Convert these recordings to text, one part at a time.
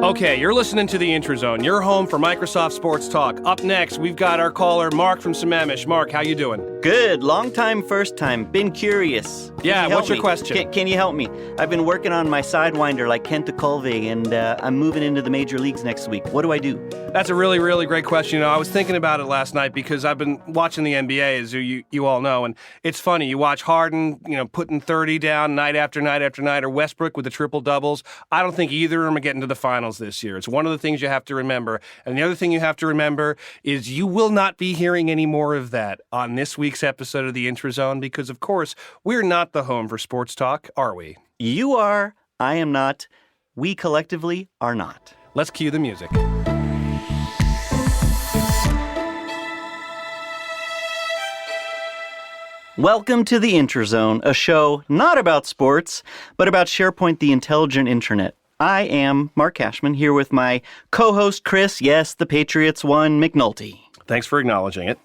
Okay, you're listening to the Intrazone. You're home for Microsoft Sports Talk. Up next, we've got our caller, Mark from Sammamish. Mark, how you doing? Good. Long time, first time. Been curious. Yeah, what's your question? Can you help me? I've been working on my Sidewinder like Kenta Colvig, and I'm moving into the major leagues next week. What do I do? That's a really, really great question. I was thinking about it last night because I've been watching the NBA, as you all know, and it's funny. You watch Harden, putting 30 down night after night after night, or Westbrook with the triple-doubles. I don't think either of them are getting to the finals this year. It's one of the things you have to remember. And the other thing you have to remember is you will not be hearing any more of that on this week's episode of the Intrazone because, of course, we're not the home for sports talk, are we? You are. I am not. We collectively are not. Let's cue the music. Welcome to the Intrazone, a show not about sports, but about SharePoint, the intelligent intranet. I am Mark Cashman, here with my co-host Chris, yes, the Patriots won, McNulty. Thanks for acknowledging it.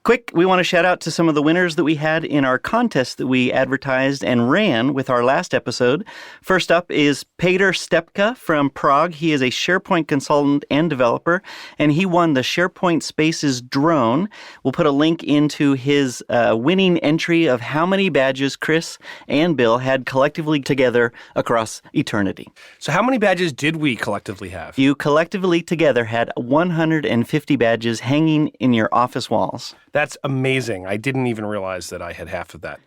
Quick, we want to shout out to some of the winners that we had in our contest that we advertised and ran with our last episode. First up is Peter Stepka from Prague. He is a SharePoint consultant and developer, and he won the SharePoint Spaces drone. We'll put a link into his winning entry of how many badges Chris and Bill had collectively together across eternity. So how many badges did we collectively have? You collectively together had 150 badges hanging in your office walls. That's amazing. I didn't even realize that I had half of that.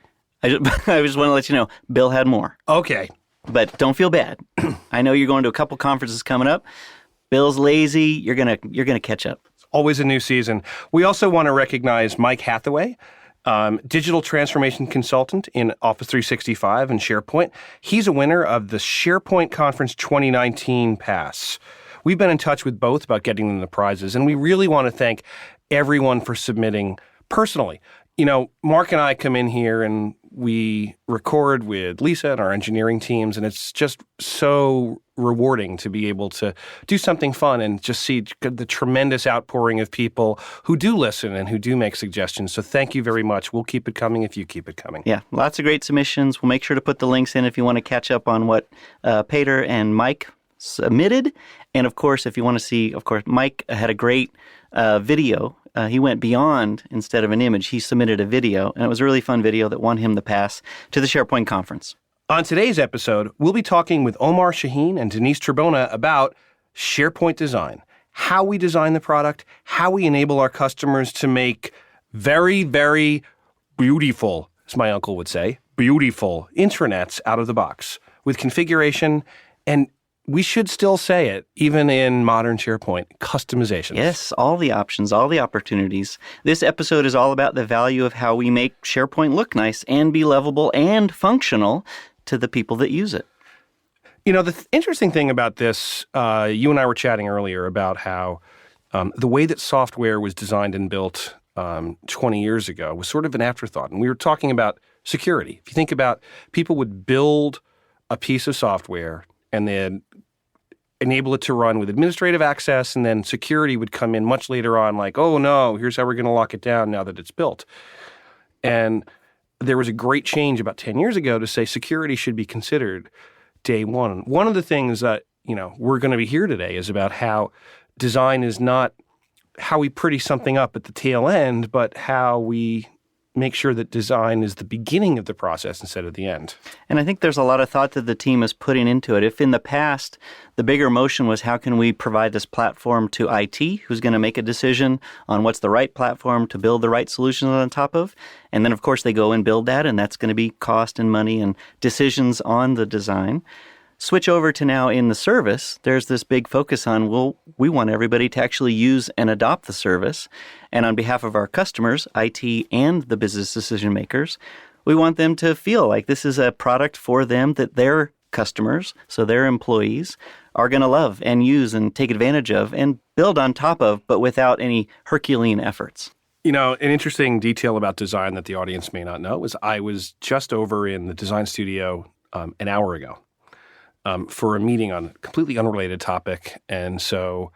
I just want to let you know, Bill had more. Okay. But don't feel bad. I know you're going to a couple conferences coming up. Bill's lazy. You're gonna catch up. Always a new season. We also want to recognize Mike Hathaway, digital transformation consultant in Office 365 and SharePoint. He's a winner of the SharePoint Conference 2019 Pass. We've been in touch with both about getting them the prizes, and we really want to thank everyone for submitting personally. Mark and I come in here and we record with Lisa and our engineering teams, and it's just so rewarding to be able to do something fun and just see the tremendous outpouring of people who do listen and who do make suggestions. So thank you very much. We'll keep it coming if you keep it coming. Yeah, lots of great submissions. We'll make sure to put the links in if you want to catch up on what Peter and Mike submitted. And of course, if you want to see, Mike had a great video. He went beyond, instead of an image, he submitted a video, and it was a really fun video that won him the pass to the SharePoint conference. On today's episode, we'll be talking with Omar Shahine and Denise Trabona about SharePoint design, how we design the product, how we enable our customers to make very, very beautiful, as my uncle would say, beautiful intranets out of the box with configuration and we should still say it, even in modern SharePoint, customizations. Yes, all the options, all the opportunities. This episode is all about the value of how we make SharePoint look nice and be lovable and functional to the people that use it. The interesting thing about this, you and I were chatting earlier about how the way that software was designed and built 20 years ago was sort of an afterthought. And we were talking about security. If you think about people would build a piece of software and then enable it to run with administrative access, and then security would come in much later on like, oh no, here's how we're going to lock it down now that it's built. And there was a great change about 10 years ago to say security should be considered day one. One of the things that, we're going to be here today is about how design is not how we pretty something up at the tail end, but how we make sure that design is the beginning of the process instead of the end. And I think there's a lot of thought that the team is putting into it. If in the past, the bigger motion was how can we provide this platform to IT, who's going to make a decision on what's the right platform to build the right solutions on top of. And then, of course, they go and build that, and that's going to be cost and money and decisions on the design. Switch over to now in the service, there's this big focus on, we want everybody to actually use and adopt the service. And on behalf of our customers, IT and the business decision makers, we want them to feel like this is a product for them that their customers, so their employees, are going to love and use and take advantage of and build on top of, but without any Herculean efforts. An interesting detail about design that the audience may not know is I was just over in the design studio an hour ago. For a meeting on a completely unrelated topic. And so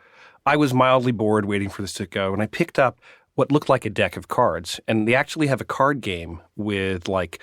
I was mildly bored waiting for this to go. And I picked up what looked like a deck of cards. And they actually have a card game with like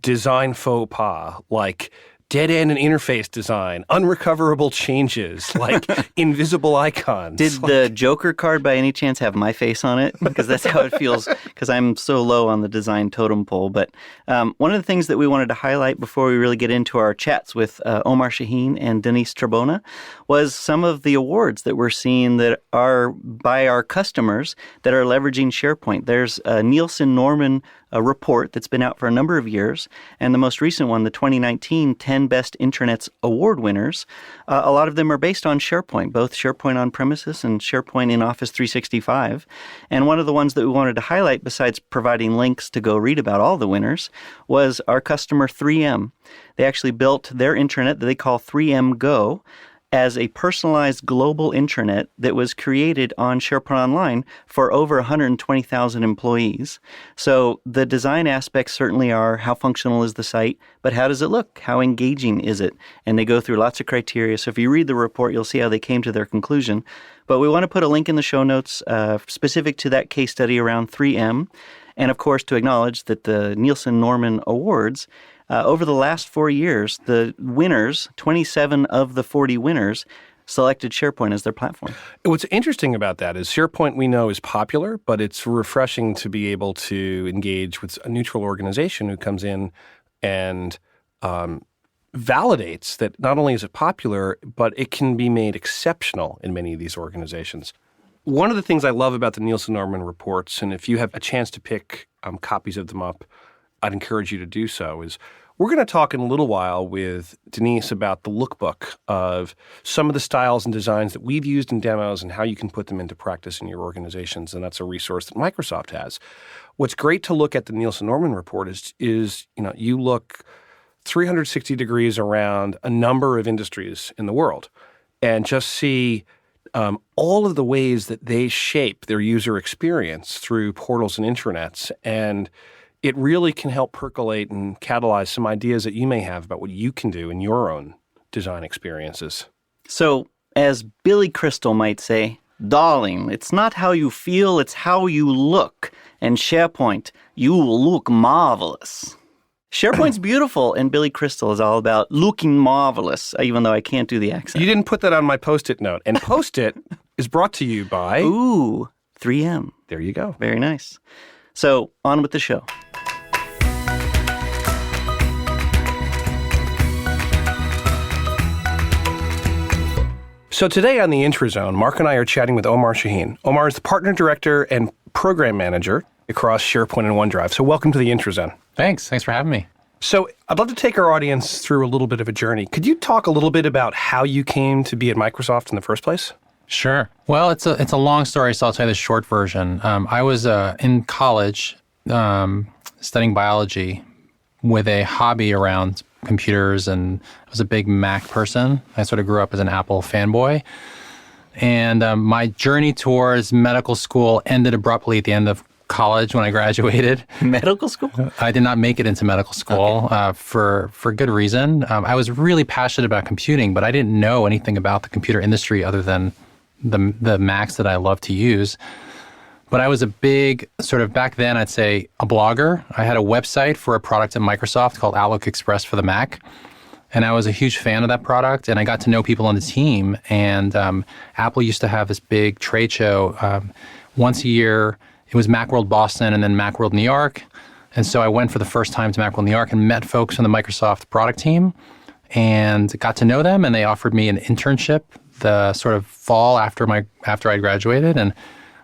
design faux pas, like dead-end and interface design, unrecoverable changes, like invisible icons. Did the Joker card by any chance have my face on it? Because that's how it feels, because I'm so low on the design totem pole. But one of the things that we wanted to highlight before we really get into our chats with Omar Shahine and Denise Trabona was some of the awards that we're seeing that are by our customers that are leveraging SharePoint. There's a Nielsen-Norman report that's been out for a number of years, and the most recent one, the 2019 10 Best Intranets Award winners, a lot of them are based on SharePoint, both SharePoint on-premises and SharePoint in Office 365. And one of the ones that we wanted to highlight, besides providing links to go read about all the winners, was our customer 3M. They actually built their intranet that they call 3M Go as a personalized global intranet that was created on SharePoint Online for over 120,000 employees. So the design aspects certainly are how functional is the site, but how does it look? How engaging is it? And they go through lots of criteria. So if you read the report, you'll see how they came to their conclusion. But we want to put a link in the show notes specific to that case study around 3M. And of course, to acknowledge that the Nielsen-Norman Awards over the last 4 years, the winners, 27 of the 40 winners, selected SharePoint as their platform. What's interesting about that is SharePoint we know is popular, but it's refreshing to be able to engage with a neutral organization who comes in and validates that not only is it popular, but it can be made exceptional in many of these organizations. One of the things I love about the Nielsen-Norman reports, and if you have a chance to pick copies of them up, I'd encourage you to do so, is we're going to talk in a little while with Denise about the lookbook of some of the styles and designs that we've used in demos and how you can put them into practice in your organizations, and that's a resource that Microsoft has. What's great to look at the Nielsen-Norman report is you look 360 degrees around a number of industries in the world and just see all of the ways that they shape their user experience through portals and intranets, and it really can help percolate and catalyze some ideas that you may have about what you can do in your own design experiences. So, as Billy Crystal might say, darling, it's not how you feel, it's how you look. And SharePoint, you look marvelous. SharePoint's beautiful, and Billy Crystal is all about looking marvelous, even though I can't do the accent. You didn't put that on my Post-it note. And Post-it is brought to you by... Ooh, 3M. There you go. Very nice. So, on with the show. So today on the IntraZone, Mark and I are chatting with Omar Shahine. Omar is the partner director and program manager across SharePoint and OneDrive. So welcome to the IntraZone. Thanks for having me. So I'd love to take our audience through a little bit of a journey. Could you talk a little bit about how you came to be at Microsoft in the first place? Sure. Well, it's a long story, so I'll tell you the short version. I was in college studying biology with a hobby around computers, and I was a big Mac person. I sort of grew up as an Apple fanboy. And my journey towards medical school ended abruptly at the end of college when I graduated. Medical school? I did not make it into medical school for good reason. I was really passionate about computing, but I didn't know anything about the computer industry other than the Macs that I love to use. But I was a big, sort of back then, I'd say a blogger. I had a website for a product at Microsoft called Outlook Express for the Mac. And I was a huge fan of that product, and I got to know people on the team. And Apple used to have this big trade show once a year. It was Macworld Boston and then Macworld New York. And so I went for the first time to Macworld New York and met folks from the Microsoft product team and got to know them. And they offered me an internship the sort of fall after I graduated. And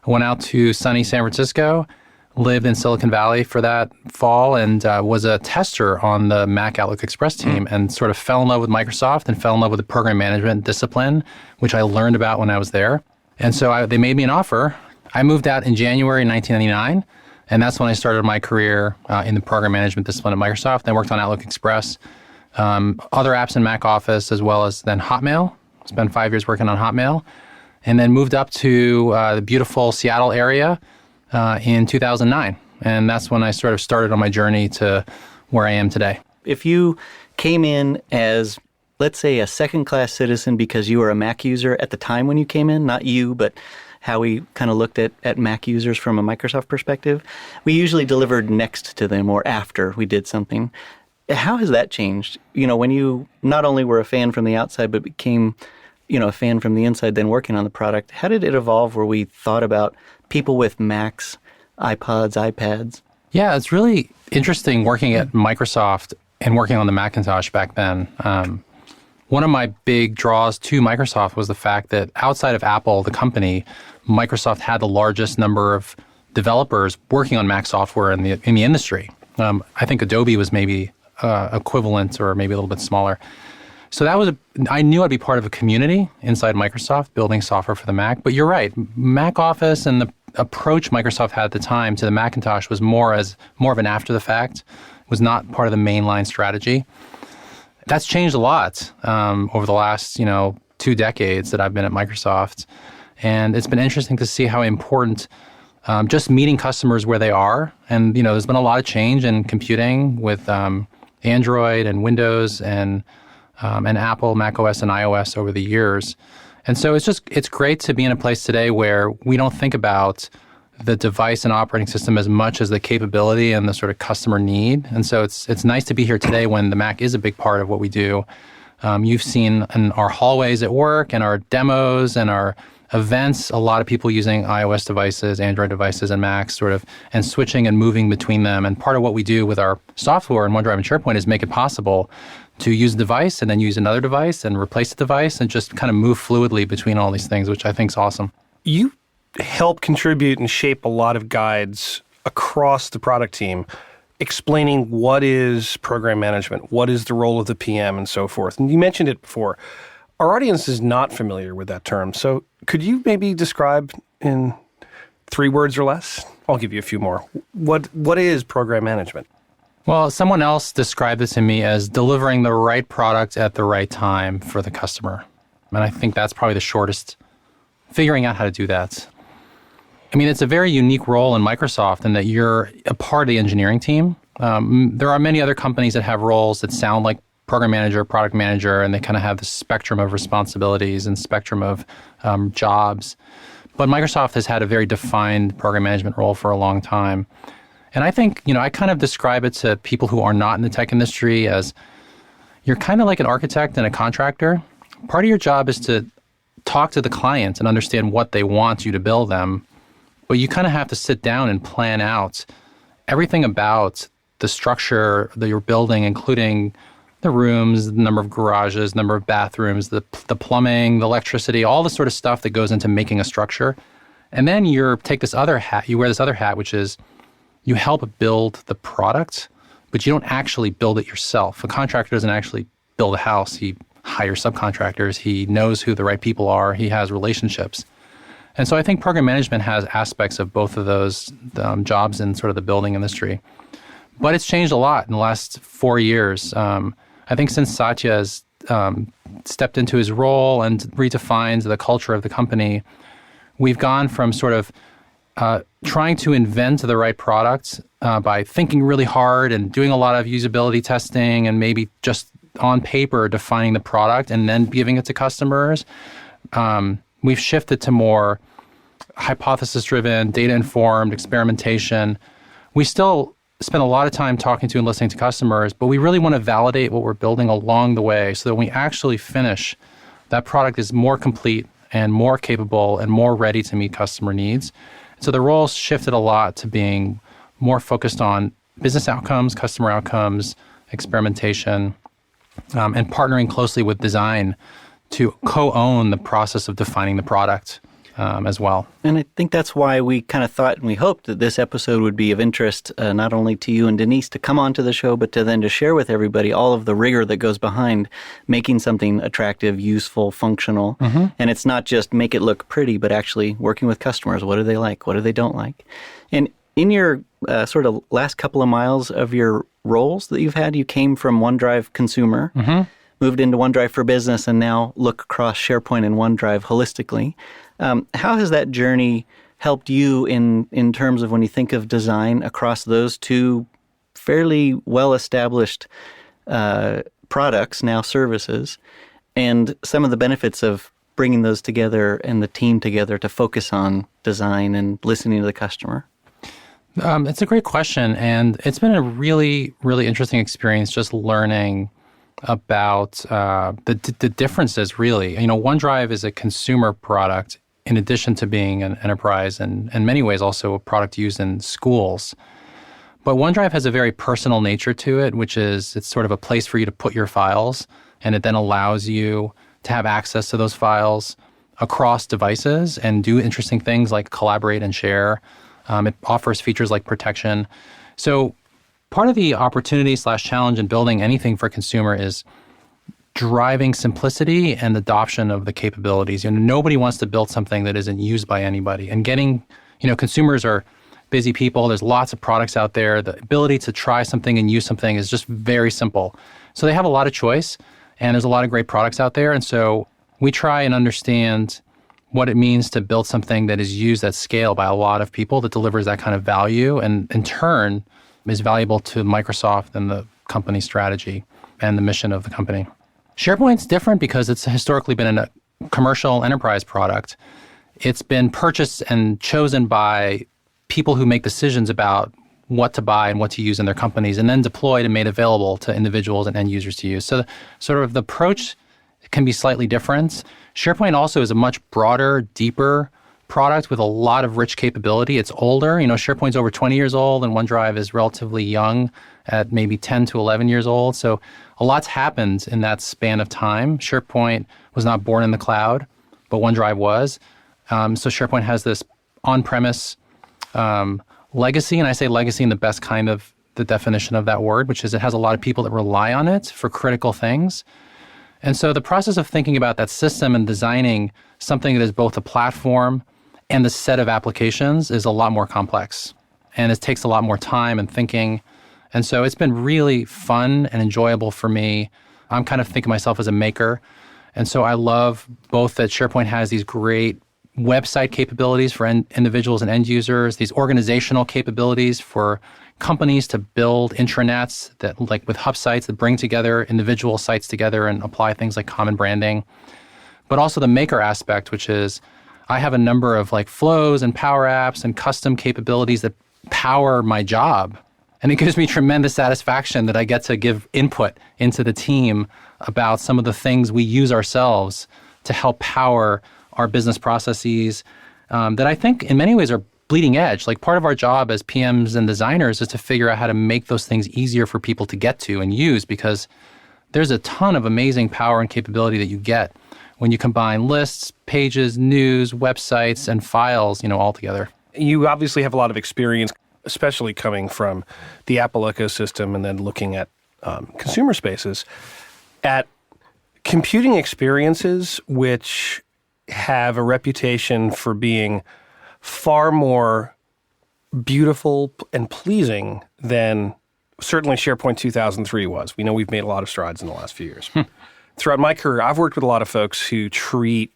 I went out to sunny San Francisco, lived in Silicon Valley for that fall, and was a tester on the Mac Outlook Express team and sort of fell in love with Microsoft and fell in love with the program management discipline, which I learned about when I was there. And so they made me an offer. I moved out in January 1999, and that's when I started my career in the program management discipline at Microsoft. I worked on Outlook Express, other apps in Mac Office, as well as then Hotmail. Spent 5 years working on Hotmail. And then moved up to the beautiful Seattle area in 2009. And that's when I sort of started on my journey to where I am today. If you came in as, let's say, a second-class citizen because you were a Mac user at the time when you came in, not you, but how we kind of looked at Mac users from a Microsoft perspective, we usually delivered next to them or after we did something. How has that changed? When you not only were a fan from the outside, but became, a fan from the inside, then working on the product, how did it evolve where we thought about people with Macs, iPods, iPads? Yeah, it's really interesting working at Microsoft and working on the Macintosh back then. One of my big draws to Microsoft was the fact that outside of Apple, the company, Microsoft had the largest number of developers working on Mac software in the industry. I think Adobe was maybe equivalent or maybe a little bit smaller. So I knew I'd be part of a community inside Microsoft building software for the Mac. But you're right, Mac Office and the approach Microsoft had at the time to the Macintosh was more of an after the fact, was not part of the mainline strategy. That's changed a lot over the last 2 decades that I've been at Microsoft. And it's been interesting to see how important just meeting customers where they are. And, there's been a lot of change in computing with Android and Windows and Apple, macOS, and iOS over the years. And so it's great to be in a place today where we don't think about the device and operating system as much as the capability and the sort of customer need. And so it's nice to be here today when the Mac is a big part of what we do. You've seen in our hallways at work and our demos and our events, a lot of people using iOS devices, Android devices, and Macs and switching and moving between them. And part of what we do with our software in OneDrive and SharePoint is make it possible to use a device and then use another device and replace the device and just kind of move fluidly between all these things, which I think is awesome. You help contribute and shape a lot of guides across the product team explaining what is program management, what is the role of the PM, and so forth. And you mentioned it before. Our audience is not familiar with that term. So could you maybe describe in 3 words or less? I'll give you a few more. What is program management? Well, someone else described it to me as delivering the right product at the right time for the customer. And I think that's probably the shortest, figuring out how to do that. I mean, it's a very unique role in Microsoft in that you're a part of the engineering team. There are many other companies that have roles that sound like program manager, product manager, and they kind of have this spectrum of responsibilities and spectrum of jobs. But Microsoft has had a very defined program management role for a long time. And I think, I kind of describe it to people who are not in the tech industry as you're kind of like an architect and a contractor. Part of your job is to talk to the client and understand what they want you to build them. But you kind of have to sit down and plan out everything about the structure that you're building, including the rooms, the number of garages, number of bathrooms, the plumbing, the electricity, all the sort of stuff that goes into making a structure. And then you wear this other hat, which is you help build the product, but you don't actually build it yourself. A contractor doesn't actually build a house. He hires subcontractors. He knows who the right people are. He has relationships. And so I think program management has aspects of both of those jobs in sort of the building industry. But it's changed a lot in the last 4 years. I think since Satya has stepped into his role and redefined the culture of the company, we've gone from sort of trying to invent the right product by thinking really hard and doing a lot of usability testing and maybe just on paper defining the product and then giving it to customers. We've shifted to more hypothesis-driven, data-informed experimentation. We still spend a lot of time talking to and listening to customers, but we really want to validate what we're building along the way so that when we actually finish, that product is more complete and more capable and more ready to meet customer needs. So the role's shifted a lot to being more focused on business outcomes, customer outcomes, experimentation, and partnering closely with design to co-own the process of defining the product as well. And I think that's why we kind of thought and we hoped that this episode would be of interest not only to you and Denise to come onto the show, but to share with everybody all of the rigor that goes behind making something attractive, useful, functional. Mm-hmm. And it's not just make it look pretty, but actually working with customers. What do they like? What do they don't like? And in your sort of last couple of miles of your roles that you've had, you came from OneDrive Consumer, mm-hmm. moved into OneDrive for Business, and now look across SharePoint and OneDrive holistically. How has that journey helped you in terms of when you think of design across those two fairly well-established products, now services, and some of the benefits of bringing those together and the team together to focus on design and listening to the customer? It's a great question, and it's been a really, really interesting experience just learning about the differences, really. OneDrive is a consumer product in addition to being an enterprise and in many ways also a product used in schools. But OneDrive has a very personal nature to it, which is it's sort of a place for you to put your files, and it then allows you to have access to those files across devices and do interesting things like collaborate and share. It offers features like protection. So part of the opportunity/challenge in building anything for consumer is driving simplicity and adoption of the capabilities. Nobody wants to build something that isn't used by anybody. And consumers are busy people. There's lots of products out there. The ability to try something and use something is just very simple. So they have a lot of choice, and there's a lot of great products out there. And so we try and understand what it means to build something that is used at scale by a lot of people that delivers that kind of value and in turn is valuable to Microsoft and the company strategy and the mission of the company. SharePoint's different because it's historically been a commercial enterprise product. It's been purchased and chosen by people who make decisions about what to buy and what to use in their companies and then deployed and made available to individuals and end users to use. So sort of the approach can be slightly different. SharePoint also is a much broader, deeper product with a lot of rich capability. It's older. SharePoint's over 20 years old and OneDrive is relatively young at maybe 10 to 11 years old. So a lot's happened in that span of time. SharePoint was not born in the cloud, but OneDrive was. So SharePoint has this on-premise legacy, and I say legacy in the best kind of the definition of that word, which is it has a lot of people that rely on it for critical things. And so the process of thinking about that system and designing something that is both a platform and the set of applications is a lot more complex. And it takes a lot more time and thinking. And so it's been really fun and enjoyable for me. I'm kind of thinking of myself as a maker. And so I love both that SharePoint has these great website capabilities for individuals and end users, these organizational capabilities for companies to build intranets that, like with hub sites that bring together individual sites together and apply things like common branding. But also the maker aspect, which is I have a number of like flows and power apps and custom capabilities that power my job. And it gives me tremendous satisfaction that I get to give input into the team about some of the things we use ourselves to help power our business processes that I think in many ways are bleeding edge. Like part of our job as PMs and designers is to figure out how to make those things easier for people to get to and use, because there's a ton of amazing power and capability that you get when you combine lists, pages, news, websites, and files, all together. You obviously have a lot of experience, especially coming from the Apple ecosystem and then looking at consumer spaces, at computing experiences which have a reputation for being far more beautiful and pleasing than certainly SharePoint 2003 was. We know we've made a lot of strides in the last few years. Throughout my career, I've worked with a lot of folks who treat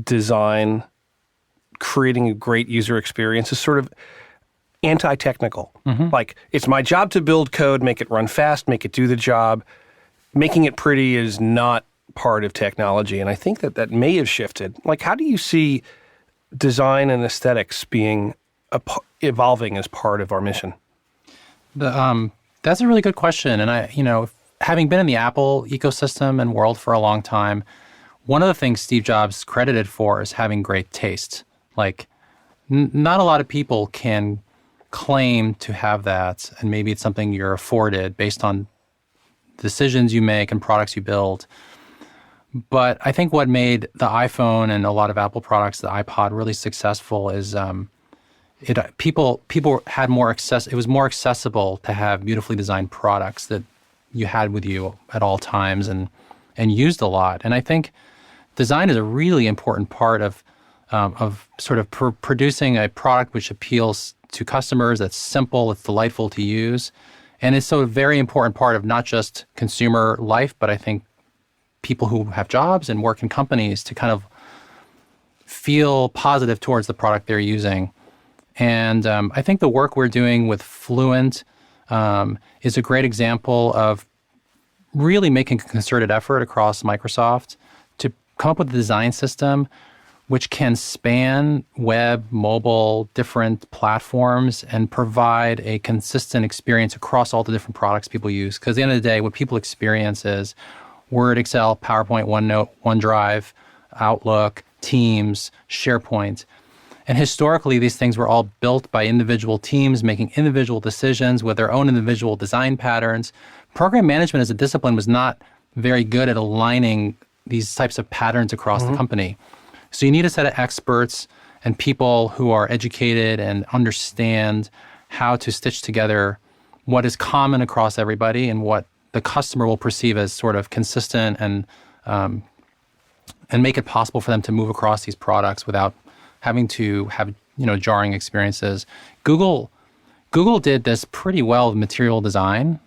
design, creating a great user experience as sort of anti-technical. Like, it's my job to build code, make it run fast, make it do the job. Making it pretty is not part of technology, and I think that may have shifted. Like, how do you see design and aesthetics being evolving as part of our mission? That's a really good question. And having been in the Apple ecosystem and world for a long time, one of the things Steve Jobs credited for is having great taste. Like, not a lot of people can claim to have that, and maybe it's something you're afforded based on decisions you make and products you build. But I think what made the iPhone and a lot of Apple products, the iPod, really successful is people had more access. It was more accessible to have beautifully designed products that you had with you at all times and used a lot. And I think design is a really important part of sort of producing a product which appeals to customers, that's simple, it's delightful to use. And it's so a very important part of not just consumer life, but I think people who have jobs and work in companies to kind of feel positive towards the product they're using. And I think the work we're doing with Fluent is a great example of really making a concerted effort across Microsoft to come up with a design system which can span web, mobile, different platforms, and provide a consistent experience across all the different products people use. Because at the end of the day, what people experience is Word, Excel, PowerPoint, OneNote, OneDrive, Outlook, Teams, SharePoint. And historically, these things were all built by individual teams making individual decisions with their own individual design patterns. Program management as a discipline was not very good at aligning these types of patterns across the company. So you need a set of experts and people who are educated and understand how to stitch together what is common across everybody and what the customer will perceive as sort of consistent and make it possible for them to move across these products without having to have jarring experiences. Google did this pretty well with material design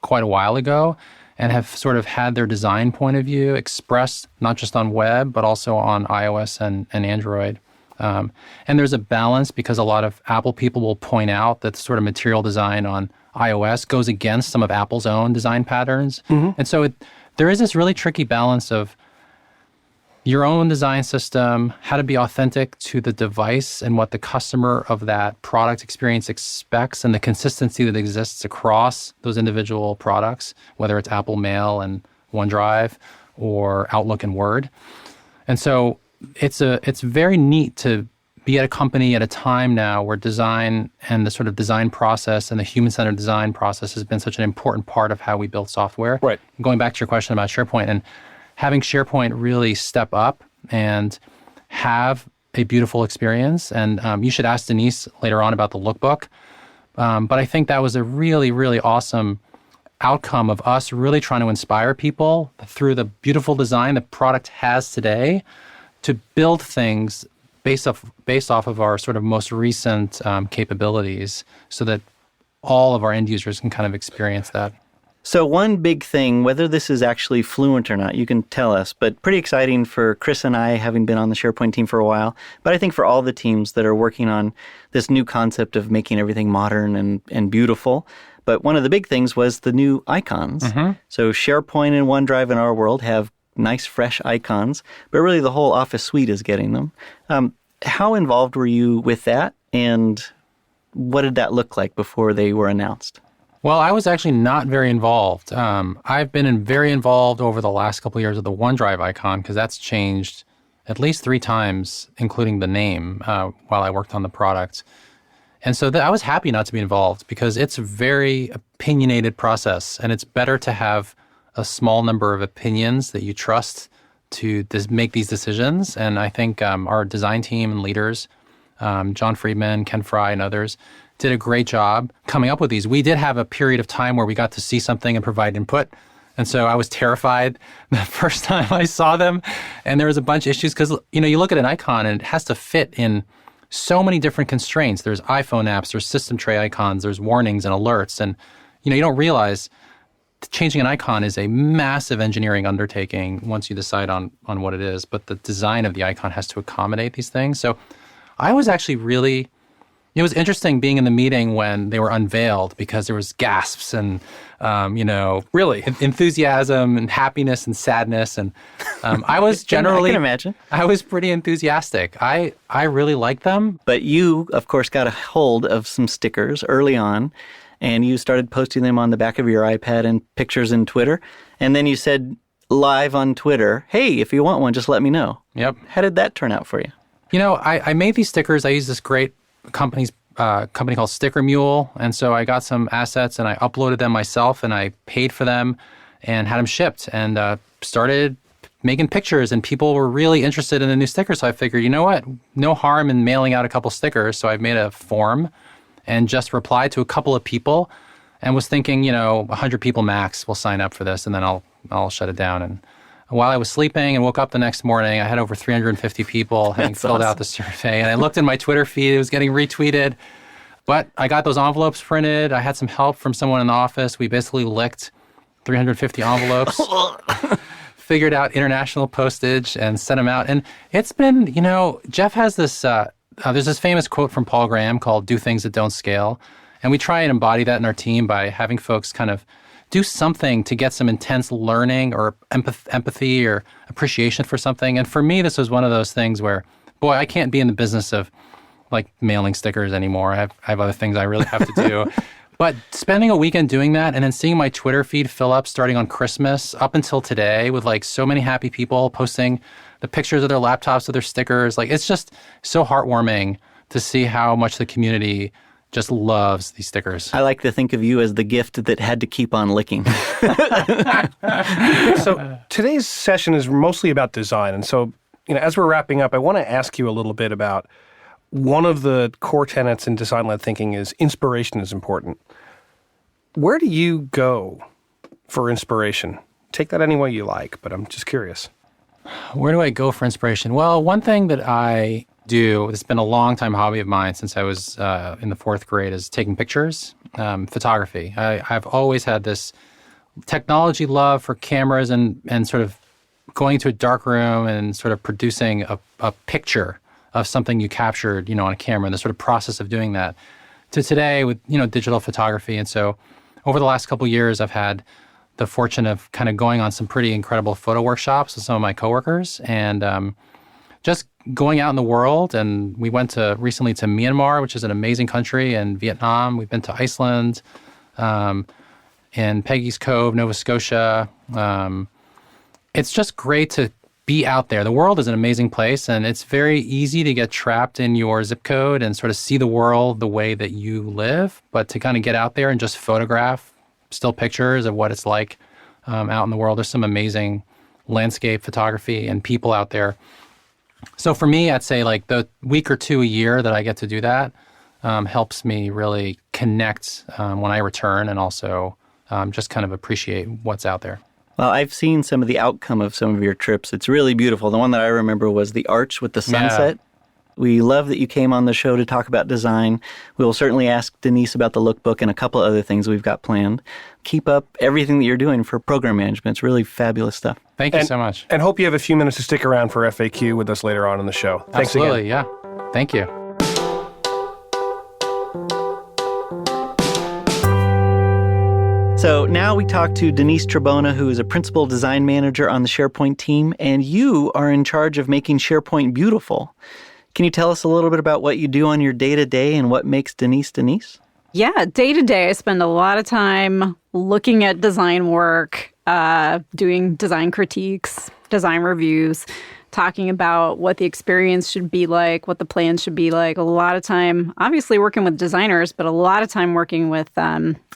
quite a while ago, and have sort of had their design point of view expressed not just on web, but also on iOS and Android. And there's a balance because a lot of Apple people will point out that sort of material design on iOS goes against some of Apple's own design patterns. And so there is this really tricky balance of your own design system, how to be authentic to the device and what the customer of that product experience expects, and the consistency that exists across those individual products, whether it's Apple Mail and OneDrive or Outlook and Word. And so it's very neat to be at a company at a time now where design and the sort of design process and the human-centered design process has been such an important part of how we build software. Right. Going back to your question about SharePoint, and having SharePoint really step up and have a beautiful experience. And you should ask Denise later on about the lookbook. But I think that was a really, really awesome outcome of us really trying to inspire people through the beautiful design the product has today to build things based off of our sort of most recent capabilities so that all of our end users can kind of experience that. So one big thing, whether this is actually fluent or not, you can tell us, but pretty exciting for Chris and I, having been on the SharePoint team for a while, but I think for all the teams that are working on this new concept of making everything modern and beautiful. But one of the big things was the new icons. So SharePoint and OneDrive in our world have nice, fresh icons, but really the whole Office suite is getting them. How involved were you with that, and what did that look like before they were announced? Well, I was actually not very involved. I've been very involved over the last couple of years with the OneDrive icon because that's changed at least 3 times, including the name, while I worked on the product. And so I was happy not to be involved because it's a very opinionated process, and it's better to have a small number of opinions that you trust to make these decisions. And I think our design team and leaders, John Friedman, Ken Fry, and others, did a great job coming up with these. We did have a period of time where we got to see something and provide input. And so I was terrified the first time I saw them. And there was a bunch of issues because, you look at an icon and it has to fit in so many different constraints. There's iPhone apps, there's system tray icons, there's warnings and alerts. And, you don't realize changing an icon is a massive engineering undertaking once you decide on what it is. But the design of the icon has to accommodate these things. So I was actually it was interesting being in the meeting when they were unveiled because there was gasps and, really enthusiasm and happiness and sadness. And I was generally, I can imagine. I was pretty enthusiastic. I really liked them. But you, of course, got a hold of some stickers early on, and you started posting them on the back of your iPad and pictures in Twitter. And then you said live on Twitter, hey, if you want one, just let me know. Yep. How did that turn out for you? I made these stickers. I used this great company called Sticker Mule. And so I got some assets and I uploaded them myself and I paid for them and had them shipped and started making pictures, and people were really interested in the new stickers. So I figured, no harm in mailing out a couple stickers. So I've made a form and just replied to a couple of people and was thinking, 100 people max will sign up for this and then I'll shut it down. And while I was sleeping and woke up the next morning, I had over 350 people having filled out the survey. And I looked in my Twitter feed, it was getting retweeted. But I got those envelopes printed. I had some help from someone in the office. We basically licked 350 envelopes, figured out international postage, and sent them out. And it's been, Jeff has this, there's this famous quote from Paul Graham called "Do things that don't scale." And we try and embody that in our team by having folks kind of do something to get some intense learning or empathy or appreciation for something. And for me, this was one of those things where, boy, I can't be in the business of like mailing stickers anymore. I have other things I really have to do. But spending a weekend doing that and then seeing my Twitter feed fill up starting on Christmas up until today with like so many happy people posting the pictures of their laptops, of their stickers, like it's just so heartwarming to see how much the community just loves these stickers. I like to think of you as the gift that had to keep on licking. So today's session is mostly about design. And so, as we're wrapping up, I want to ask you a little bit about one of the core tenets in design-led thinking is inspiration is important. Where do you go for inspiration? Take that any way you like, but I'm just curious. Where do I go for inspiration? Well, one thing that I do, it's been a long time hobby of mine since I was in the 4th grade, is taking pictures, photography. I've always had this technology love for cameras and sort of going to a dark room and sort of producing a picture of something you captured, on a camera, and the sort of process of doing that, to today with, digital photography. And so over the last couple of years, I've had the fortune of kind of going on some pretty incredible photo workshops with some of my coworkers and just going out in the world. And we went recently to Myanmar, which is an amazing country, and Vietnam. We've been to Iceland, and Peggy's Cove, Nova Scotia. It's just great to be out there. The world is an amazing place, and it's very easy to get trapped in your zip code and sort of see the world the way that you live. But to kind of get out there and just photograph still pictures of what it's like out in the world. There's some amazing landscape photography and people out there. So for me, I'd say like the week or two a year that I get to do that helps me really connect when I return and also just kind of appreciate what's out there. Well, I've seen some of the outcome of some of your trips. It's really beautiful. The one that I remember was the arch with the sunset. Yeah. We love that you came on the show to talk about design. We will certainly ask Denise about the lookbook and a couple other things we've got planned. Keep up everything that you're doing for program management. It's really fabulous stuff. Thank you so much. And hope you have a few minutes to stick around for FAQ with us later on in the show. Thanks Absolutely, again. Yeah. Thank you. So now we talk to Denise Trabona, who is a principal design manager on the SharePoint team, and you are in charge of making SharePoint beautiful. Can you tell us a little bit about what you do on your day-to-day and what makes Denise Denise? Yeah, day-to-day, I spend a lot of time looking at design work, doing design critiques, design reviews, talking about what the experience should be like, what the plans should be like. A lot of time, obviously working with designers, but a lot of time working with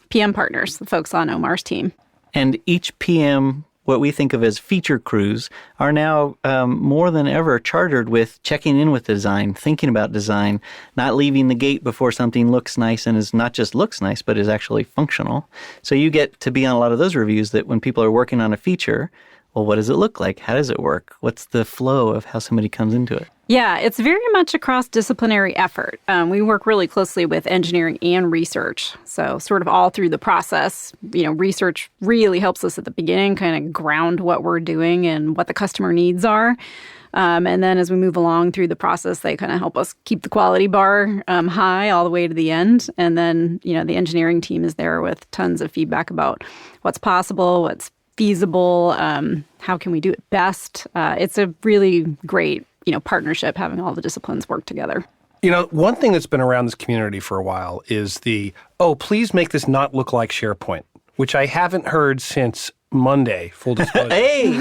PM partners, the folks on Omar's team. And each PM, what we think of as feature crews, are now more than ever chartered with checking in with design, thinking about design, not leaving the gate before something looks nice and is not just looks nice, but is actually functional. So you get to be on a lot of those reviews that when people are working on a feature, well, what does it look like? How does it work? What's the flow of how somebody comes into it? Yeah, it's very much a cross-disciplinary effort. We work really closely with engineering and research. So sort of all through the process, research really helps us at the beginning kind of ground what we're doing and what the customer needs are. And then as we move along through the process, they kind of help us keep the quality bar high all the way to the end. And then, the engineering team is there with tons of feedback about what's possible, what's feasible, how can we do it best. It's a really great partnership, having all the disciplines work together. One thing that's been around this community for a while is please make this not look like SharePoint, which I haven't heard since Monday, full disclosure. Hey!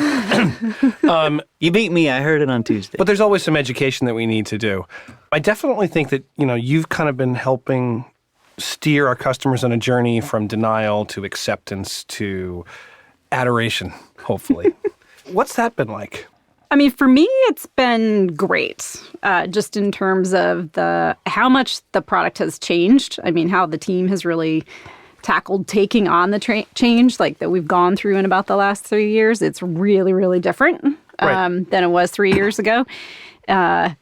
You beat me. I heard it on Tuesday. But there's always some education that we need to do. I definitely think that, you've kind of been helping steer our customers on a journey from denial to acceptance to adoration, hopefully. What's that been like? I mean, for me, it's been great, just in terms of how much the product has changed. I mean, how the team has really tackled taking on the change like that we've gone through in about the last 3 years. It's really, really different than it was 3 years ago. I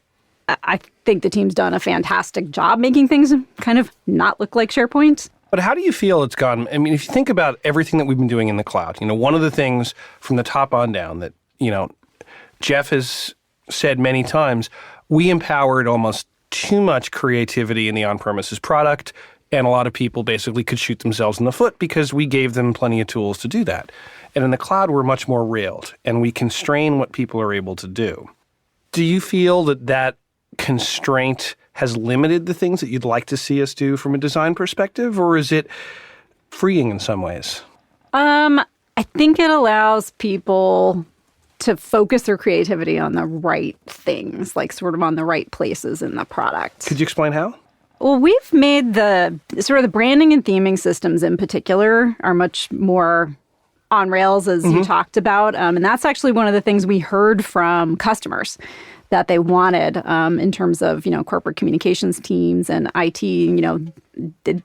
think the team's done a fantastic job making things kind of not look like SharePoint. But how do you feel it's gone? I mean, if you think about everything that we've been doing in the cloud, one of the things from the top on down that, Jeff has said many times, we empowered almost too much creativity in the on-premises product, And a lot of people basically could shoot themselves in the foot because we gave them plenty of tools to do that. And in the cloud, we're much more railed, and we constrain what people are able to do. Do you feel that that constraint has limited the things that you'd like to see us do from a design perspective, or is it freeing in some ways? I think it allows people to focus their creativity on the right things, like sort of on the right places in the product. Could you explain how? Well, we've made the sort of the branding and theming systems in particular are much more on rails, as you talked about. And that's actually one of the things we heard from customers that they wanted in terms of, corporate communications teams and IT.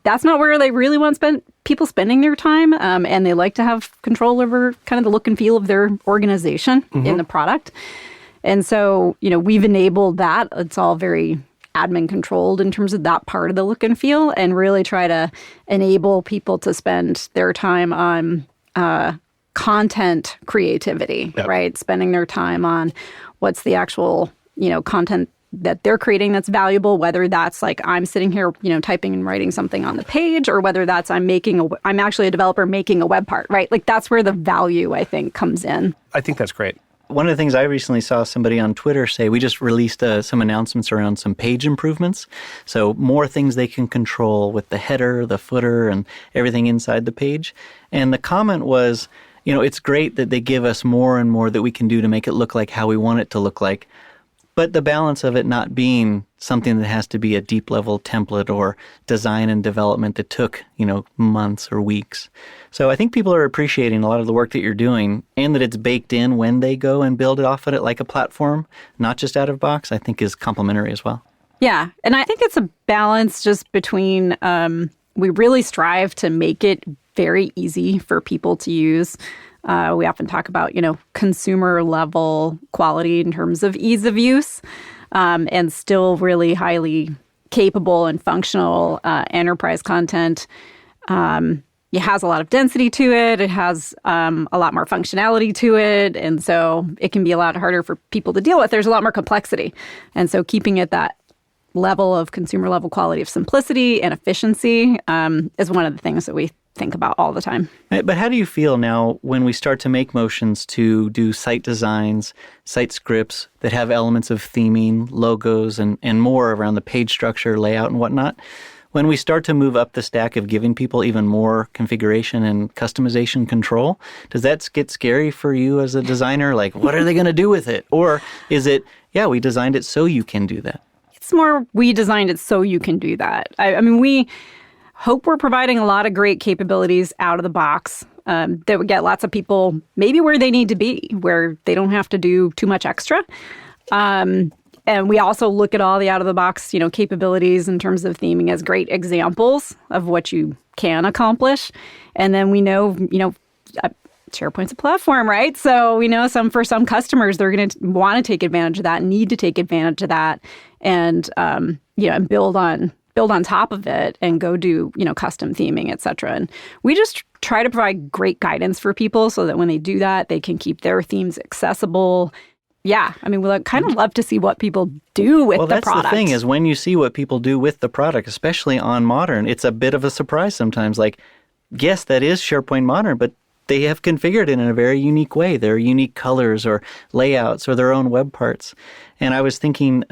That's not where they really want people spending their time. And they like to have control over kind of the look and feel of their organization in the product. And so, we've enabled that. It's all very admin controlled in terms of that part of the look and feel, and really try to enable people to spend their time on content creativity, right? Spending their time on what's the actual, content that they're creating that's valuable, whether that's like I'm sitting here, typing and writing something on the page, or whether that's I'm actually a developer making a web part, right? Like that's where the value, I think, comes in. I think that's great. One of the things I recently saw somebody on Twitter say, we just released some announcements around some page improvements. So more things they can control with the header, the footer, and everything inside the page. And the comment was, it's great that they give us more and more that we can do to make it look like how we want it to look like. But the balance of it not being something that has to be a deep level template or design and development that took, months or weeks. So I think people are appreciating a lot of the work that you're doing, and that it's baked in when they go and build it off of it like a platform, not just out of box, I think is complementary as well. Yeah. And I think it's a balance just between, we really strive to make it very easy for people to use. We often talk about, consumer level quality in terms of ease of use, and still really highly capable and functional enterprise content. It has a lot of density to it. It has a lot more functionality to it. And so it can be a lot harder for people to deal with. There's a lot more complexity. And so keeping it that level of consumer level quality of simplicity and efficiency is one of the things that we think about all the time. But how do you feel now when we start to make motions to do site designs, site scripts that have elements of theming, logos, and more around the page structure, layout, and whatnot? When we start to move up the stack of giving people even more configuration and customization control, does that get scary for you as a designer? Like, what are they going to do with it? Or is it, we designed it so you can do that? It's more, we designed it so you can do that. I mean, we hope we're providing a lot of great capabilities out of the box that would get lots of people maybe where they need to be, where they don't have to do too much extra. And we also look at all the out-of-the-box, capabilities in terms of theming as great examples of what you can accomplish. And then we know, SharePoint's a platform, right? So we know for some customers, they're going to want to take advantage of that, need to take advantage of that, and and build on top of it and go do, custom theming, et cetera. And we just try to provide great guidance for people so that when they do that, they can keep their themes accessible. Yeah. I mean, we kind of love to see what people do with the product. Well, that's the thing is when you see what people do with the product, especially on Modern, it's a bit of a surprise sometimes. Like, yes, that is SharePoint Modern, but they have configured it in a very unique way. There are unique colors or layouts or their own web parts. And I was thinking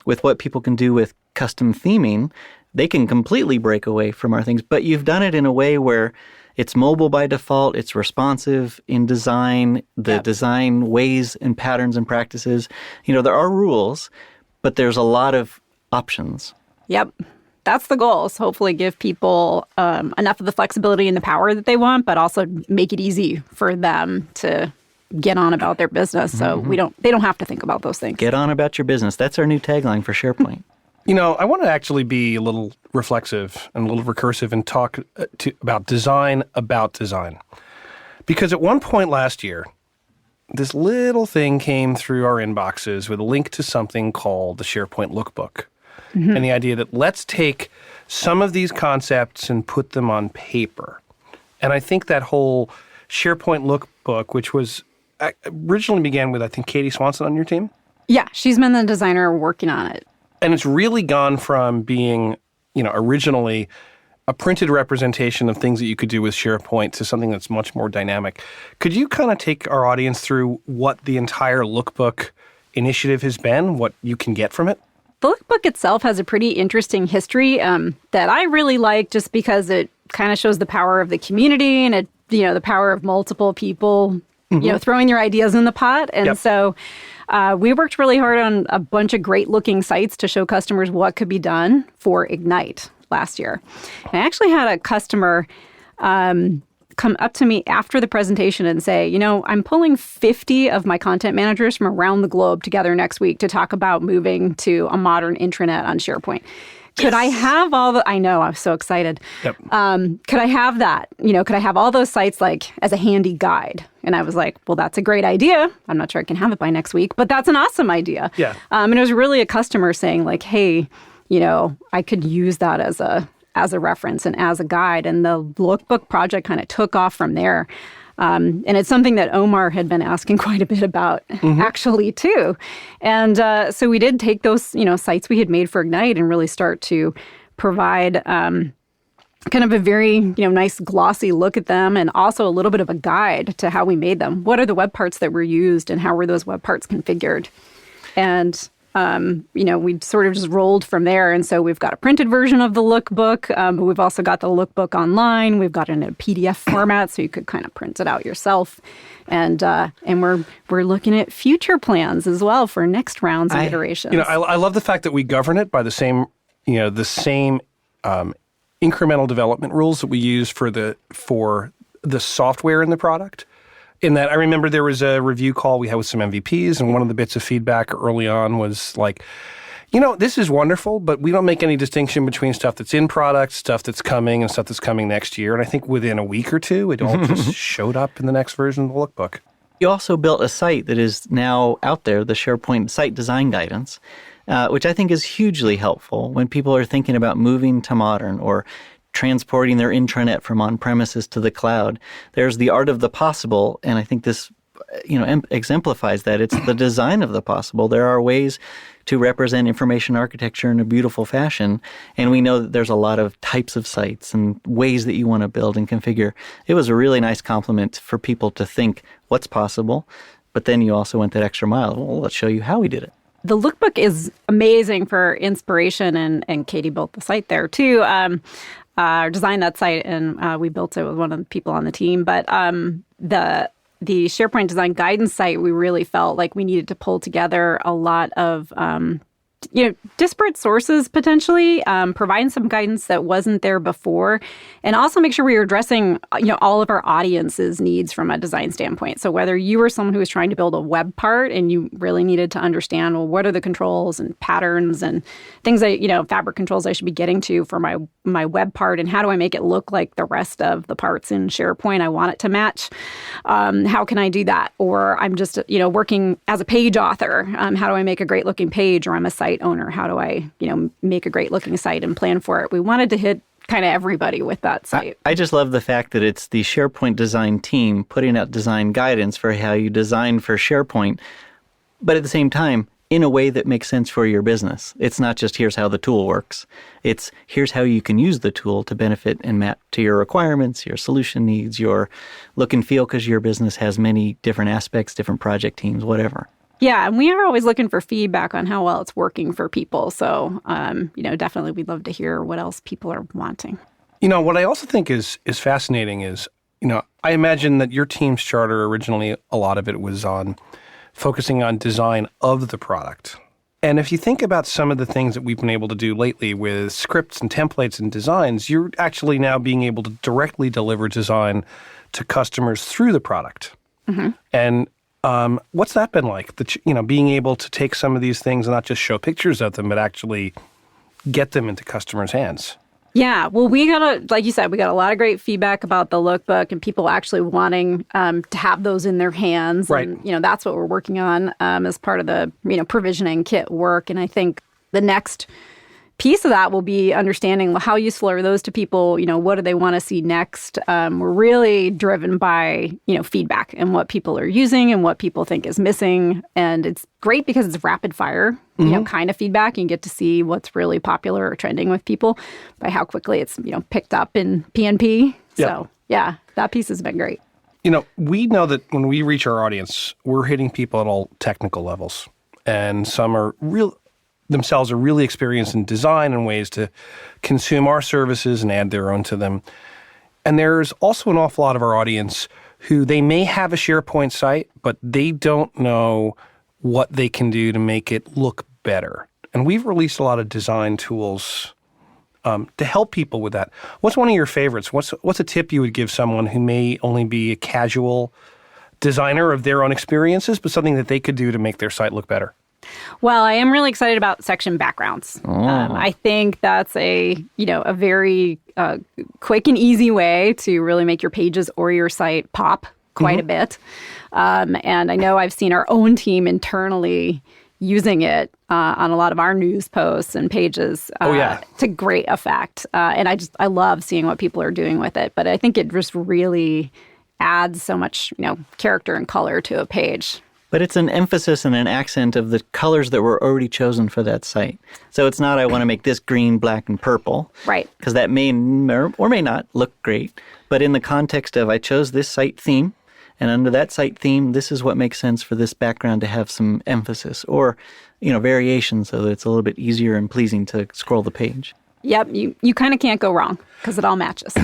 with what people can do with custom theming, they can completely break away from our things. But you've done it in a way where it's mobile by default, it's responsive in design, the design ways and patterns and practices. There are rules, but there's a lot of options. Yep. That's the goal, is hopefully give people enough of the flexibility and the power that they want, but also make it easy for them to get on about their business. So they don't have to think about those things. Get on about your business. That's our new tagline for SharePoint. I want to actually be a little reflexive and a little recursive and talk about design. Because at one point last year, this little thing came through our inboxes with a link to something called the SharePoint Lookbook. And the idea that let's take some of these concepts and put them on paper. And I think that whole SharePoint Lookbook, which was originally began with, I think, Katie Swanson on your team? Yeah, she's been the designer working on it. And it's really gone from being, originally a printed representation of things that you could do with SharePoint to something that's much more dynamic. Could you kind of take our audience through what the entire lookbook initiative has been, what you can get from it? The lookbook itself has a pretty interesting history that I really like just because it kind of shows the power of the community and the power of multiple people, throwing their ideas in the pot. And so we worked really hard on a bunch of great looking sites to show customers what could be done for Ignite last year. And I actually had a customer come up to me after the presentation and say, I'm pulling 50 of my content managers from around the globe together next week to talk about moving to a modern intranet on SharePoint. Could I have I know, I'm so excited. Yep. Could I have that? Could I have all those sites as a handy guide? And I was like, well, that's a great idea. I'm not sure I can have it by next week, but that's an awesome idea. Yeah. And it was really a customer saying hey, I could use that as a reference and as a guide. And the lookbook project kind of took off from there. And it's something that Omar had been asking quite a bit about, actually, too. And so we did take those, sites we had made for Ignite and really start to provide kind of a very, nice glossy look at them and also a little bit of a guide to how we made them. What are the web parts that were used and how were those web parts configured? And we sort of just rolled from there. And so we've got a printed version of the lookbook, but we've also got the lookbook online. We've got it in a PDF format, so you could kind of print it out yourself. And we're looking at future plans as well for next rounds of iterations. I love the fact that we govern it by the same incremental development rules that we use for the software in the product. In that, I remember there was a review call we had with some MVPs, and one of the bits of feedback early on was like, this is wonderful, but we don't make any distinction between stuff that's in product, stuff that's coming, and stuff that's coming next year. And I think within a week or two, it all just showed up in the next version of the lookbook. You also built a site that is now out there, the SharePoint Site Design Guidance, which I think is hugely helpful when people are thinking about moving to modern or transporting their intranet from on-premises to the cloud. There's the art of the possible, and I think this exemplifies that. It's the design of the possible. There are ways to represent information architecture in a beautiful fashion, and we know that there's a lot of types of sites and ways that you want to build and configure. It was a really nice compliment for people to think what's possible, but then you also went that extra mile. Well, let's show you how we did it. The lookbook is amazing for inspiration, and Katie built the site there too. Designed that site, and we built it with one of the people on the team. But the SharePoint Design Guidance site, we really felt like we needed to pull together a lot of disparate sources potentially, providing some guidance that wasn't there before, and also make sure we were addressing all of our audience's needs from a design standpoint. So whether you were someone who was trying to build a web part and you really needed to understand, well, what are the controls and patterns and things that fabric controls I should be getting to for my web part, and how do I make it look like the rest of the parts in SharePoint? I want it to match. How can I do that? Or I'm just working as a page author. How do I make a great looking page? Or I'm a site owner. How do I, make a great looking site and plan for it? We wanted to hit kind of everybody with that site. I just love the fact that it's the SharePoint design team putting out design guidance for how you design for SharePoint, but at the same time, in a way that makes sense for your business. It's not just here's how the tool works. It's here's how you can use the tool to benefit and map to your requirements, your solution needs, your look and feel, because your business has many different aspects, different project teams, whatever. Yeah, and we are always looking for feedback on how well it's working for people. So, definitely we'd love to hear what else people are wanting. What I also think is fascinating is, I imagine that your team's charter originally, a lot of it was on focusing on design of the product. And if you think about some of the things that we've been able to do lately with scripts and templates and designs, you're actually now being able to directly deliver design to customers through the product. Mm-hmm. And what's that been like? Being able to take some of these things and not just show pictures of them, but actually get them into customers' hands. Yeah, well, like you said, we got a lot of great feedback about the lookbook and people actually wanting to have those in their hands. Right. And, that's what we're working on as part of the, provisioning kit work. And I think the next piece of that will be understanding how useful are those to people, what do they want to see next. We're really driven by, feedback and what people are using and what people think is missing. And it's great because it's rapid fire, kind of feedback. You get to see what's really popular or trending with people by how quickly it's, picked up in PNP. Yep. So yeah, that piece has been great. We know that when we reach our audience, we're hitting people at all technical levels. And some are themselves are really experienced in design and ways to consume our services and add their own to them. And there's also an awful lot of our audience who they may have a SharePoint site, but they don't know what they can do to make it look better. And we've released a lot of design tools to help people with that. What's one of your favorites? What's a tip you would give someone who may only be a casual designer of their own experiences, but something that they could do to make their site look better? Well, I am really excited about section backgrounds. I think that's a very quick and easy way to really make your pages or your site pop quite a bit. And I know I've seen our own team internally using it on a lot of our news posts and pages to great effect. And I love seeing what people are doing with it. But I think it just really adds so much, character and color to a page. But it's an emphasis and an accent of the colors that were already chosen for that site. So it's not, I want to make this green, black, and purple. Right. Because that may or may not look great. But in the context of, I chose this site theme, and under that site theme, this is what makes sense for this background to have some emphasis or, variation so that it's a little bit easier and pleasing to scroll the page. Yep, you kind of can't go wrong because it all matches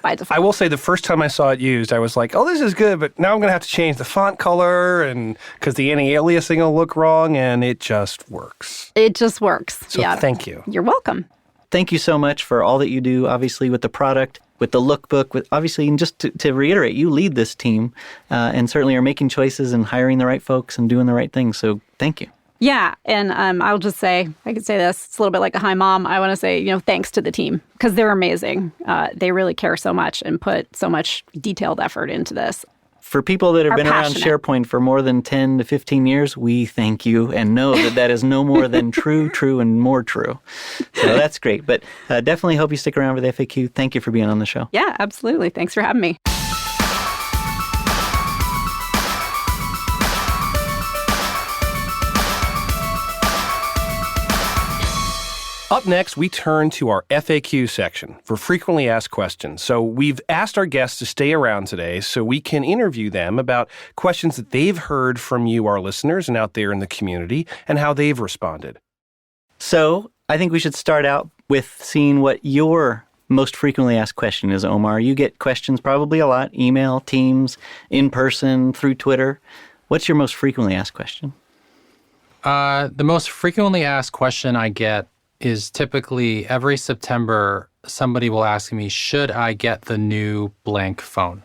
by default. I will say the first time I saw it used, I was like, oh, this is good, but now I'm going to have to change the font color and because the anti-aliasing will look wrong, and it just works. It just works. So thank you. You're welcome. Thank you so much for all that you do, obviously, with the product, with the lookbook, with obviously, and just to reiterate, you lead this team and certainly are making choices and hiring the right folks and doing the right things. So thank you. Yeah, and I'll just say, I could say this, it's a little bit like a hi mom. I want to say, thanks to the team because they're amazing. They really care so much and put so much detailed effort into this. For people that have been around SharePoint for more than 10 to 15 years, we thank you and know that is no more than true, and more true. So that's great. But definitely hope you stick around for the FAQ. Thank you for being on the show. Yeah, absolutely. Thanks for having me. Up next, we turn to our FAQ section for frequently asked questions. So we've asked our guests to stay around today so we can interview them about questions that they've heard from you, our listeners, and out there in the community, and how they've responded. So I think we should start out with seeing what your most frequently asked question is, Omar. You get questions probably a lot, email, Teams, in person, through Twitter. What's your most frequently asked question? The most frequently asked question I get is typically every September, somebody will ask me, should I get the new blank phone?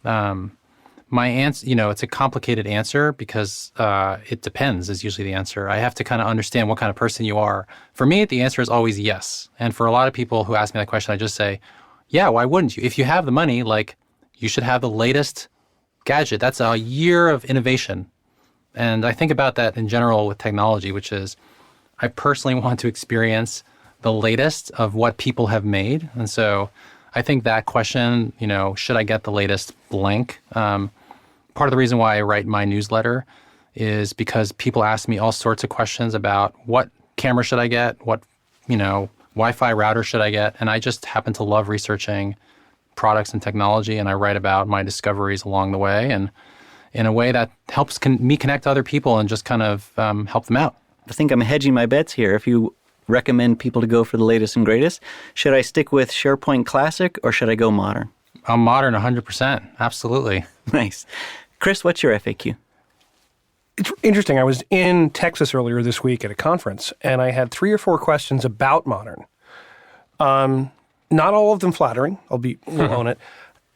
My answer, it's a complicated answer because it depends is usually the answer. I have to kind of understand what kind of person you are. For me, the answer is always yes. And for a lot of people who ask me that question, I just say, yeah, why wouldn't you? If you have the money, you should have the latest gadget. That's a year of innovation. And I think about that in general with technology, which is, I personally want to experience the latest of what people have made. And so I think that question, should I get the latest blank? Part of the reason why I write my newsletter is because people ask me all sorts of questions about what camera should I get, what, Wi-Fi router should I get? And I just happen to love researching products and technology, and I write about my discoveries along the way and in a way that helps me connect to other people and just kind of help them out. I think I'm hedging my bets here. If you recommend people to go for the latest and greatest, should I stick with SharePoint Classic or should I go modern? I'm modern 100%. Absolutely. Nice. Chris, what's your FAQ? It's interesting. I was in Texas earlier this week at a conference, and I had 3 or 4 questions about modern. Not all of them flattering. We'll own it.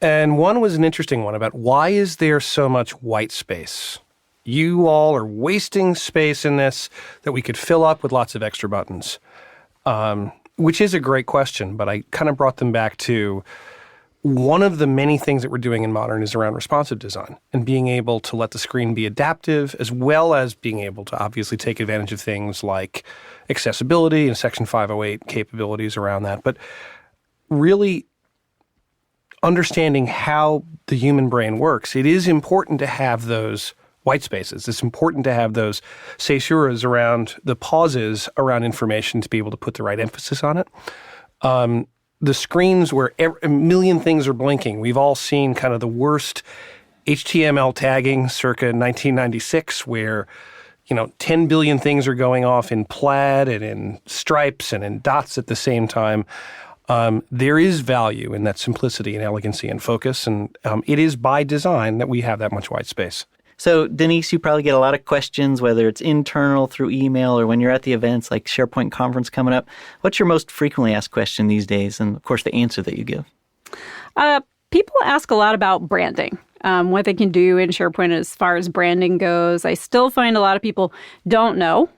And one was an interesting one about why is there so much white space? You all are wasting space in this that we could fill up with lots of extra buttons, which is a great question. But I kind of brought them back to one of the many things that we're doing in Modern is around responsive design and being able to let the screen be adaptive, as well as being able to obviously take advantage of things like accessibility and Section 508 capabilities around that. But really understanding how the human brain works, it is important to have those white spaces. It's important to have those caesuras around the pauses around information to be able to put the right emphasis on it. The screens where a million things are blinking. We've all seen kind of the worst HTML tagging circa 1996 where, 10 billion things are going off in plaid and in stripes and in dots at the same time. There is value in that simplicity and elegancy and focus, and it is by design that we have that much white space. So, Denise, you probably get a lot of questions, whether it's internal through email or when you're at the events like SharePoint conference coming up. What's your most frequently asked question these days? And, of course, the answer that you give. People ask a lot about branding, what they can do in SharePoint as far as branding goes. I still find a lot of people don't know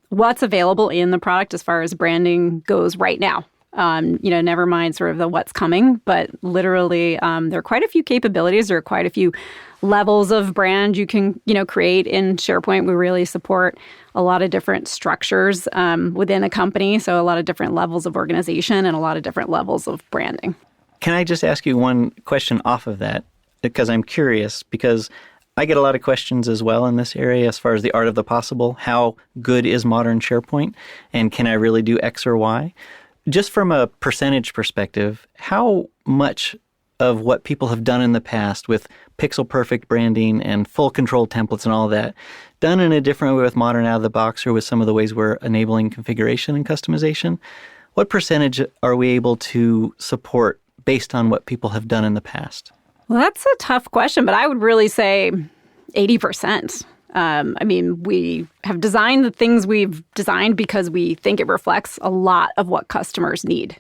what's available in the product as far as branding goes right now. Never mind sort of the what's coming, but literally there are quite a few capabilities. There are quite a few levels of brand you can, create in SharePoint. We really support a lot of different structures within a company. So a lot of different levels of organization and a lot of different levels of branding. Can I just ask you one question off of that? Because I'm curious, because I get a lot of questions as well in this area as far as the art of the possible. How good is modern SharePoint? And can I really do X or Y? Just from a percentage perspective, how much of what people have done in the past with pixel-perfect branding and full control templates and all that, done in a different way with Modern out of the box or with some of the ways we're enabling configuration and customization, what percentage are we able to support based on what people have done in the past? Well, that's a tough question, but I would really say 80%. We have designed the things we've designed because we think it reflects a lot of what customers need.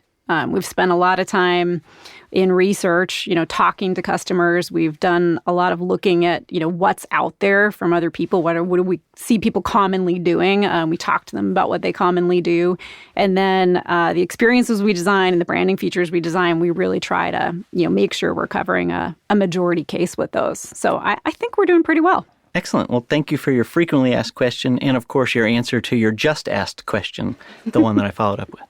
We've spent a lot of time in research, talking to customers. We've done a lot of looking at, what's out there from other people. What do we see people commonly doing? We talk to them about what they commonly do. And then the experiences we design and the branding features we design, we really try to, make sure we're covering a majority case with those. So I think we're doing pretty well. Excellent. Well, thank you for your frequently asked question and, of course, your answer to your just asked question, the one that I followed up with.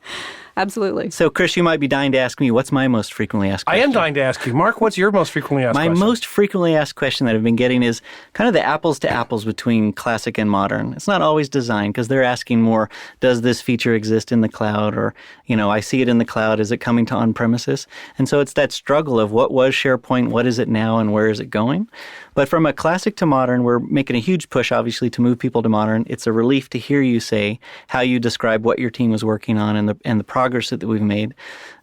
Absolutely. So, Chris, you might be dying to ask me, what's my most frequently asked question? I am dying to ask you. Mark, what's your most frequently asked question? My most frequently asked question that I've been getting is kind of the apples to apples between classic and modern. It's not always design because they're asking more, does this feature exist in the cloud? Or, I see it in the cloud. Is it coming to on-premises? And so it's that struggle of what was SharePoint, what is it now, and where is it going? But from a classic to modern, we're making a huge push, obviously, to move people to modern. It's a relief to hear you say how you describe what your team was working on and the progress that we've made.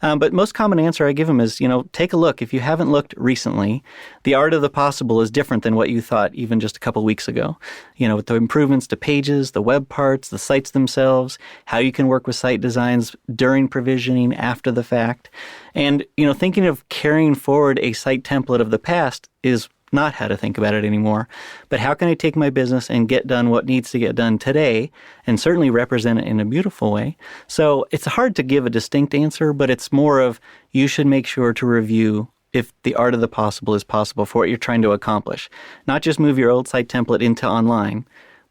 But most common answer I give them is, take a look. If you haven't looked recently, the art of the possible is different than what you thought even just a couple weeks ago. With the improvements to pages, the web parts, the sites themselves, how you can work with site designs during provisioning, after the fact. And, thinking of carrying forward a site template of the past is not how to think about it anymore, but how can I take my business and get done what needs to get done today and certainly represent it in a beautiful way? So it's hard to give a distinct answer, but it's more of you should make sure to review if the art of the possible is possible for what you're trying to accomplish. Not just move your old site template into online,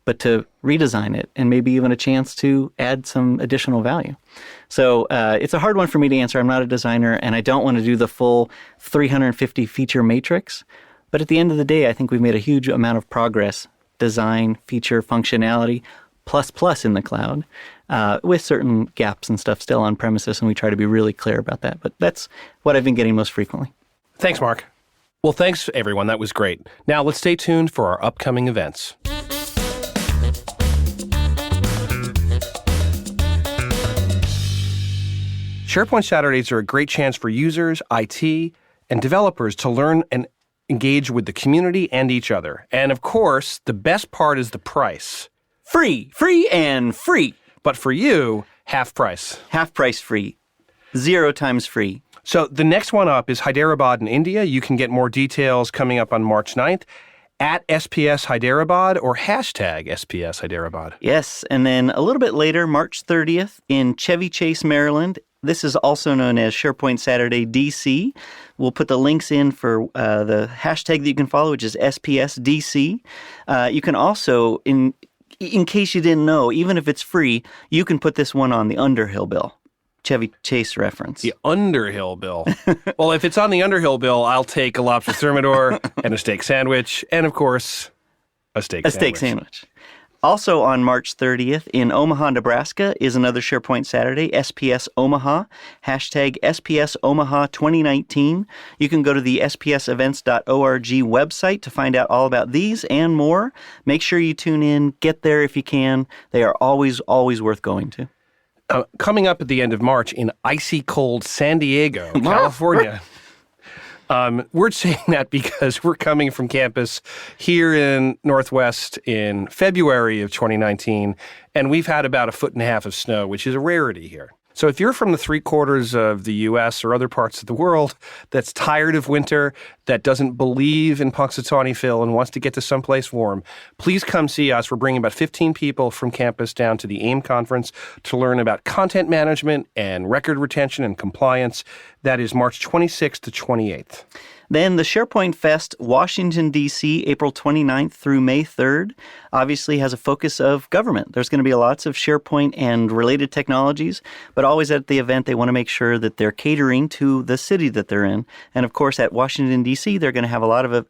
but to redesign it and maybe even a chance to add some additional value. So it's a hard one for me to answer. I'm not a designer, and I don't want to do the full 350 feature matrix. But at the end of the day, I think we've made a huge amount of progress, design, feature, functionality, plus in the cloud, with certain gaps and stuff still on premises, and we try to be really clear about that. But that's what I've been getting most frequently. Thanks, Mark. Well, thanks, everyone. That was great. Now, let's stay tuned for our upcoming events. SharePoint Saturdays are a great chance for users, IT, and developers to learn and engage with the community and each other. And of course, the best part is the price. Free and free. But for you, half price. Half price free. 0 times free. So the next one up is Hyderabad in India. You can get more details coming up on March 9th at SPS Hyderabad or hashtag SPS Hyderabad. Yes, and then a little bit later, March 30th in Chevy Chase, Maryland, This is also known as SharePoint Saturday DC. We'll put the links in for the hashtag that you can follow, which is SPSDC. You can also, in case you didn't know, even if it's free, you can put this one on the Underhill bill. Chevy Chase reference. The Underhill bill. Well, if it's on the Underhill bill, I'll take a lobster thermidor and a steak sandwich, and of course, a steak sandwich. Also on March 30th in Omaha, Nebraska is another SharePoint Saturday, SPS Omaha, hashtag SPS Omaha 2019. You can go to the spsevents.org website to find out all about these and more. Make sure you tune in. Get there if you can. They are always, always worth going to. Coming up at the end of March in icy cold San Diego, California. We're saying that because we're coming from campus here in Northwest in February of 2019, and we've had about 1.5 feet of snow, which is a rarity here. So if you're from the 3/4 of the U.S. or other parts of the world that's tired of winter, that doesn't believe in Punxsutawney Phil and wants to get to someplace warm, please come see us. We're bringing about 15 people from campus down to the AIM conference to learn about content management and record retention and compliance. That is March 26th to 28th. Then the SharePoint Fest, Washington, D.C., April 29th through May 3rd, obviously has a focus of government. There's going to be lots of SharePoint and related technologies, but always at the event, they want to make sure that they're catering to the city that they're in. And of course, at Washington, D.C., they're going to have a lot of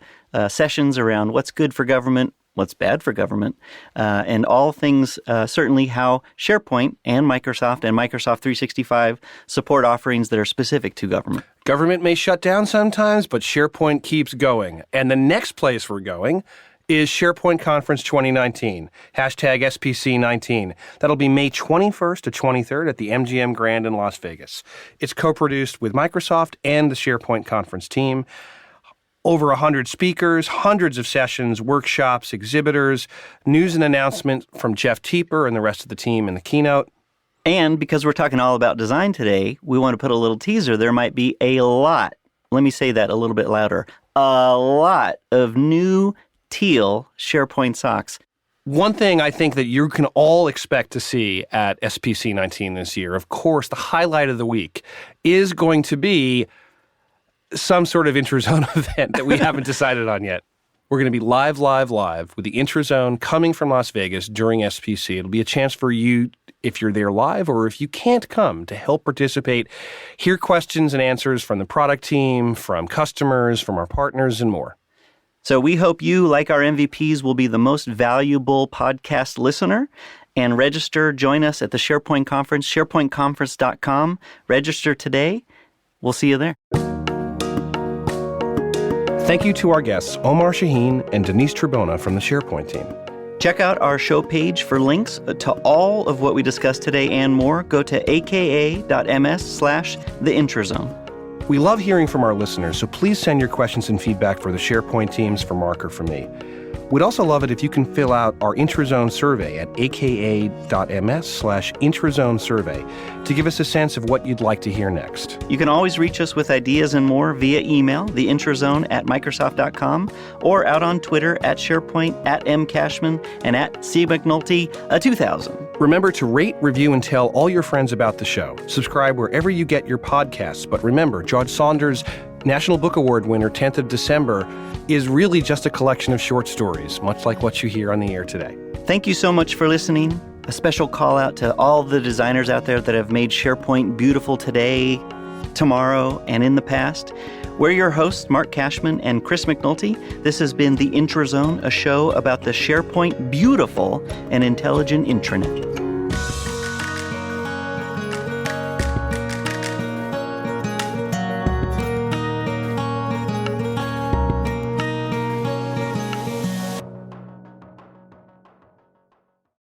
sessions around what's good for government, what's bad for government, and all things, certainly how SharePoint and Microsoft 365 support offerings that are specific to government. Government may shut down sometimes, but SharePoint keeps going. And the next place we're going is SharePoint Conference 2019, hashtag SPC19. That'll be May 21st to 23rd at the MGM Grand in Las Vegas. It's co-produced with Microsoft and the SharePoint Conference team. Over 100 speakers, hundreds of sessions, workshops, exhibitors, news and announcement from Jeff Teeper and the rest of the team in the keynote. And because we're talking all about design today, we want to put a little teaser. There might be a lot, let me say that a little bit louder, a lot of new teal SharePoint socks. One thing I think that you can all expect to see at SPC 19 this year, of course, the highlight of the week is going to be some sort of Intrazone event that we haven't decided on yet. We're going to be live with the Intrazone coming from Las Vegas during SPC. It'll be a chance for you, if you're there live or if you can't come, to help participate, hear questions and answers from the product team, from customers, from our partners, and more. So we hope you, like our MVPs, will be the most valuable podcast listener. And join us at the SharePoint Conference, sharepointconference.com. Register today. We'll see you there. Thank you to our guests, Omar Shahine and Denise Trabona from the SharePoint team. Check out our show page for links to all of what we discussed today and more. Go to aka.ms/theintrazone. We love hearing from our listeners, so please send your questions and feedback for the SharePoint teams, for Mark or for me. We'd also love it if you can fill out our Intrazone survey at aka.ms/Intrazone survey to give us a sense of what you'd like to hear next. You can always reach us with ideas and more via email, theintrazone@microsoft.com, or out on Twitter at SharePoint, at mcashman, and at cmcnulty2000. Remember to rate, review, and tell all your friends about the show. Subscribe wherever you get your podcasts. But remember, George Saunders' National Book Award winner, 10th of December, is really just a collection of short stories, much like what you hear on the air today. Thank you so much for listening. A special call out to all the designers out there that have made SharePoint beautiful today, tomorrow, and in the past. We're your hosts, Mark Cashman and Chris McNulty. This has been The Intrazone, a show about the SharePoint beautiful and intelligent intranet.